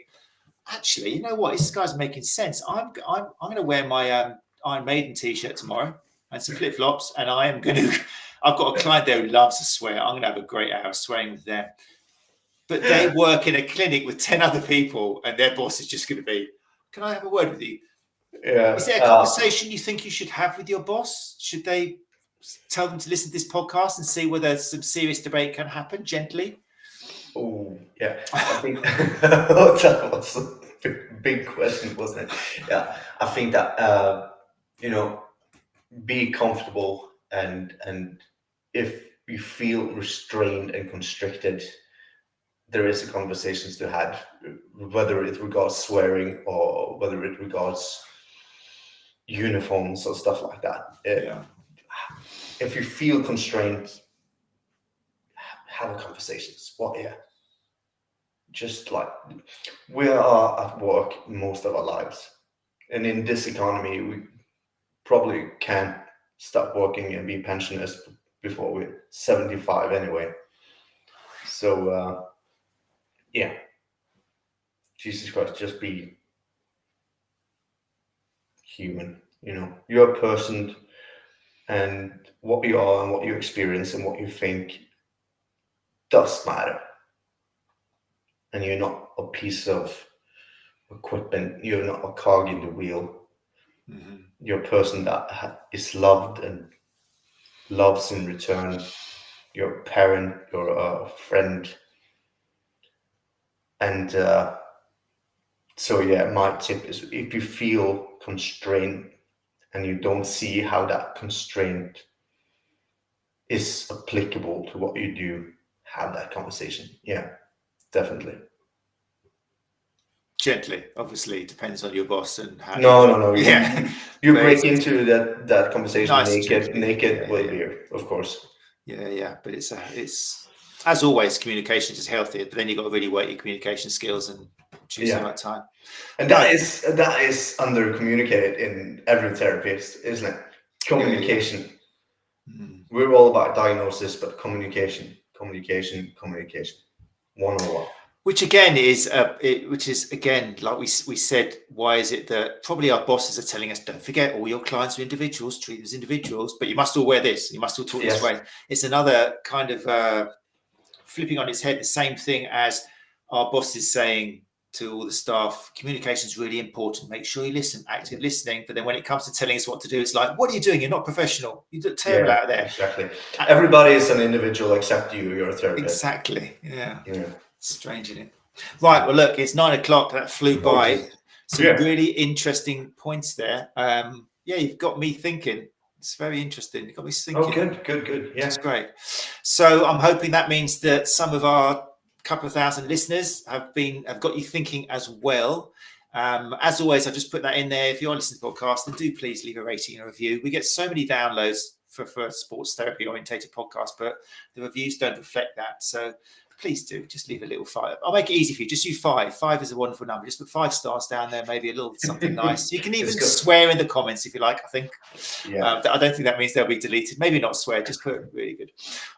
actually, you know what? This guy's making sense. I'm going to wear my Iron Maiden t-shirt tomorrow and some flip-flops, and I've got a client there who loves to swear. I'm going to have a great hour swearing with them. But they work in a clinic with 10 other people, and their boss is just going to be, can I have a word with you? Yeah. Is there a conversation you think you should have with your boss? Should they tell them to listen to this podcast and see whether some serious debate can happen gently? Oh, yeah. I think that was a big question, wasn't it? Yeah. I think that, be comfortable, and if you feel restrained and constricted, there is a conversations to have, whether it regards swearing or whether it regards uniforms or stuff like that. If you feel constrained, have conversations. Just like we are at work most of our lives, and in this economy, we probably can't stop working and be pensioners before we're 75 anyway. So yeah, Jesus Christ, just be human. You're a person, and what you are and what you experience and what you think does matter. And you're not a piece of equipment. You're not a cog in the wheel. Mm-hmm. You're a person that is loved and loves in return. You're a parent. You're a friend. And so, yeah, my tip is, if you feel constrained and you don't see how that constraint is applicable to what you do, have that conversation. Yeah, definitely. Gently, obviously, it depends on your boss and how. No. Yeah, You break into that conversation nice, naked yeah, with a yeah. beer, of course. Yeah. But it's as always, communication is healthy. But then you've got to really work your communication skills and choose the right time. And that is under communicated in every therapist, isn't it? Communication. Yeah. Mm. We're all about diagnosis, but communication. 101. Which again is like we said, why is it that probably our bosses are telling us, don't forget, all your clients are individuals, treat them as individuals, but you must all wear this, you must all talk this way. It's another kind of flipping on its head, the same thing as our bosses saying to all the staff, communication is really important, make sure you listen, active listening. But then when it comes to telling us what to do, it's like, what are you doing? You're not professional. You look terrible out there. Exactly. Everybody is an individual except you're a therapist. Exactly. Yeah. Strange, isn't it? Right. Well, look, it's 9 o'clock. That flew by. Some really interesting points there. You've got me thinking. It's very interesting. You've got me thinking. Oh, good. Yeah, that's great. So I'm hoping that means that some of our couple of thousand listeners have got you thinking as well. As always, I just put that in there. If you're listening to the podcast, then do please leave a rating and a review. We get so many downloads for a sports therapy orientated podcast, but the reviews don't reflect that. So please do just leave a little 5. I'll make it easy for you. Just use 5. 5 is a wonderful number. Just put 5 stars down there, maybe a little something nice. You can even swear in the comments if you like, I think. I don't think that means they'll be deleted. Maybe not swear, just put really good.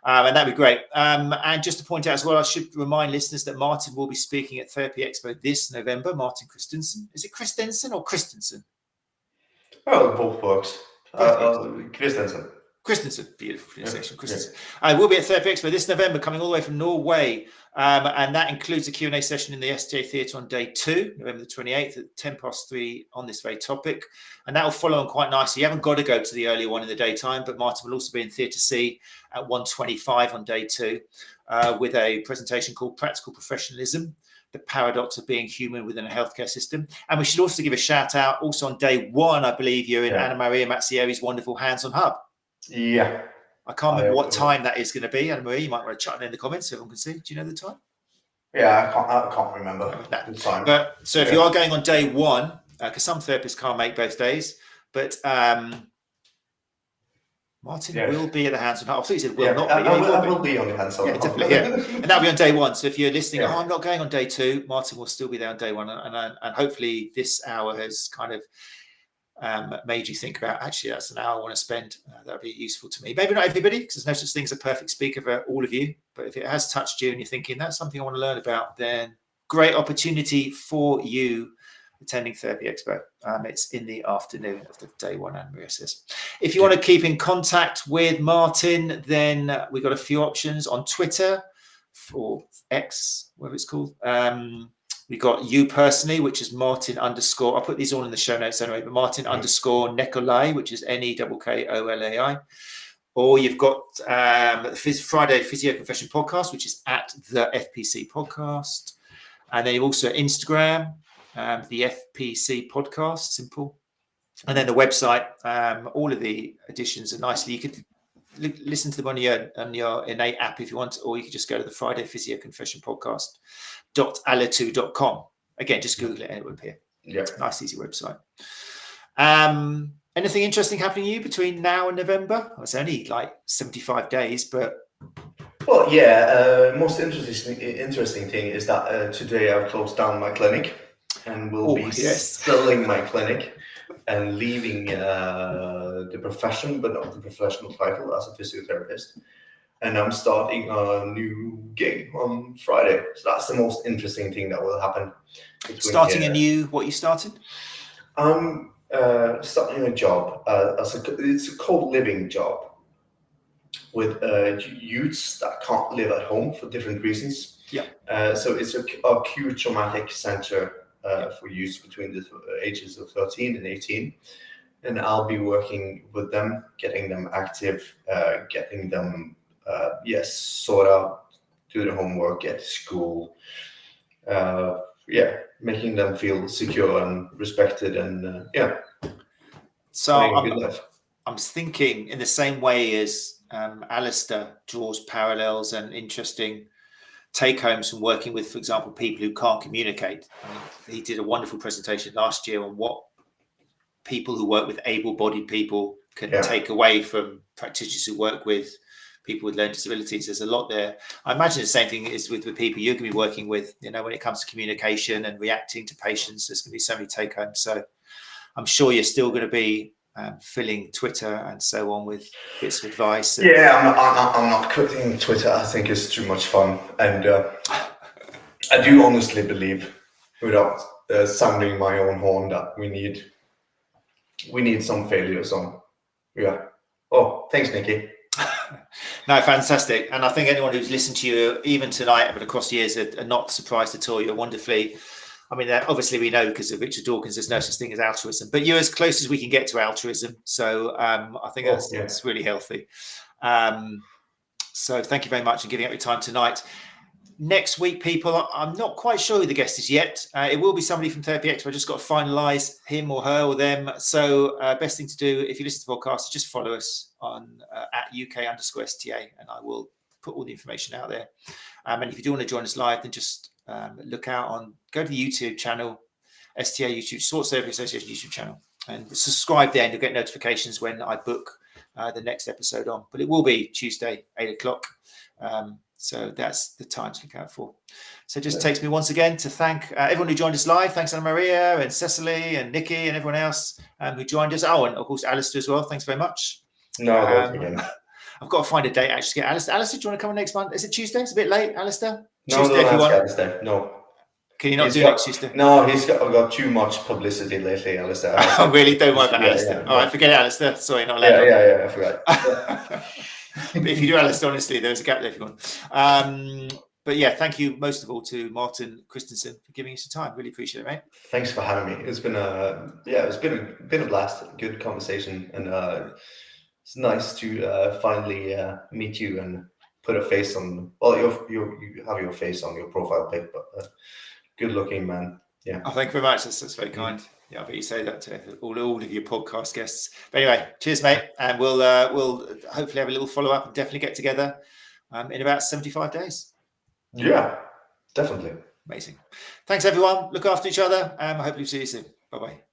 And that'd be great. And just to point out as well, I should remind listeners that Martin will be speaking at Therapy Expo this November. Martin Christensen. Is it Christensen or Christensen? Oh, both works. Christensen, beautiful pronunciation. Christensen. We'll be at Therapy Expo this November, coming all the way from Norway, and that includes a Q&A session in the STA Theatre on day 2, November the 28th at 3:10 on this very topic, and that will follow on quite nicely. You haven't got to go to the earlier one in the daytime, but Martin will also be in Theatre C at 1:25 on day 2 with a presentation called Practical Professionalism, the paradox of being human within a healthcare system. And we should also give a shout out, also on day 1, I believe you're in Anna Maria Mazzieri's wonderful Hands-on Hub. Yeah. I can't remember what time that is going to be. Anna Marie, you might want to chat in the comments so everyone can see. Do you know the time? Yeah, I can't remember the time. But so if you are going on day 1, because some therapists can't make both days, but Martin will be at the Hands-on Hub. I thought you said will not be. I will be on the Hands-on Hub. Definitely, and that'll be on day 1. So if you're listening, I'm not going on day 2, Martin will still be there on day 1. And hopefully this hour has kind of made you think about, actually, that's an hour I want to spend. That would be useful to me. Maybe not everybody, because there's no such thing as a perfect speaker for all of you. But if it has touched you and you're thinking that's something I want to learn about, then great opportunity for you attending Therapy Expo. It's in the afternoon of the day 1 Anna Maria says. If you want to keep in contact with Martin, then we've got a few options on Twitter or X, whatever it's called. We've got you personally, which is Martin_. I'll put these all in the show notes anyway, but Martin _Nekolai, which is NEKKOLAI. Or you've got Friday Physio Confession Podcast, which is at the FPC Podcast. And then you've also Instagram, the FPC Podcast, simple. And then the website, all of the editions are nicely. You could listen to them on your innate app if you want, or you could just go to the Friday Physio Confession Podcast.alitu.com. Again, just Google it and it will appear. Yeah. Nice, easy website. Anything interesting happening to you between now and November? It's only like 75 days, but... Well, most interesting thing is that today I've closed down my clinic and will be selling my clinic and leaving the profession, but not the professional title as a physiotherapist. and I'm starting a new gig on Friday. So that's the most interesting thing that will happen. Starting a new, what you started? I'm starting a job. It's a co-living job with youths that can't live at home for different reasons. Yeah. So it's a acute traumatic center for youths between the ages of 13 and 18. And I'll be working with them, getting them active, getting them, sort out, do their homework, get to school. Making them feel secure and respected, and So I'm thinking in the same way as Alistair draws parallels and interesting take-homes from working with, for example, people who can't communicate. I mean, he did a wonderful presentation last year on what people who work with able-bodied people can take away from practitioners who work with people with learning disabilities. There's a lot there. I imagine the same thing is with people you're going to be working with, when it comes to communication and reacting to patients. There's going to be so many take-homes. So I'm sure you're still going to be filling Twitter and so on with bits of advice. I'm not cutting Twitter. I think it's too much fun. And I do honestly believe, without sounding my own horn, that we need some failures on. Yeah. Oh, thanks, Nikki. No, fantastic. And I think anyone who's listened to you, even tonight, but across the years, are not surprised at all. You're wonderfully, I mean, obviously we know because of Richard Dawkins, there's no such thing as altruism, but you're as close as we can get to altruism. So I think that's really healthy. So thank you very much for giving up your time tonight. Next week, people, I'm not quite sure who the guest is yet. It will be somebody from Therapy Expo. I just got to finalise him or her or them. So best thing to do, if you listen to the podcast, is just follow us on at UK_STA, and I will put all the information out there. And if you do want to join us live, then just go to the YouTube channel, STA YouTube, Sports Therapy Association YouTube channel, and subscribe there, and you'll get notifications when I book the next episode on. But it will be Tuesday, 8:00. So that's the time to look out for. So it just takes me once again to thank everyone who joined us live. Thanks, Anna Maria and Cecily and Nikki and everyone else who joined us. Oh, and of course, Alistair as well. Thanks very much. No, I've got to find a date actually to get Alistair. Alistair, do you want to come on next month? Is it Tuesday? It's a bit late, Alistair? No, Tuesday, if you want. Alistair. No. Can you not do next Tuesday? No, he's got too much publicity lately, Alistair. Oh, really? Don't worry about Alistair. All right, forget it, Alistair. Sorry, not allowed. Yeah, I forgot. But if you do Alistair, honestly, there's a gap there if you want. But yeah, thank you most of all to Martin Christensen for giving us your time. Really appreciate it, mate. Thanks for having me. It's been a blast, good conversation, and it's nice to finally meet you and put a face on. Well, you have your face on your profile pic, but good looking man. Yeah. Oh, thank you very much. That's very kind. Yeah, I bet you say that to all of your podcast guests. But anyway, cheers, mate. And we'll hopefully have a little follow-up and definitely get together in about 75 days. Yeah, definitely. Amazing. Thanks, everyone. Look after each other. Hopefully see you soon. Bye-bye.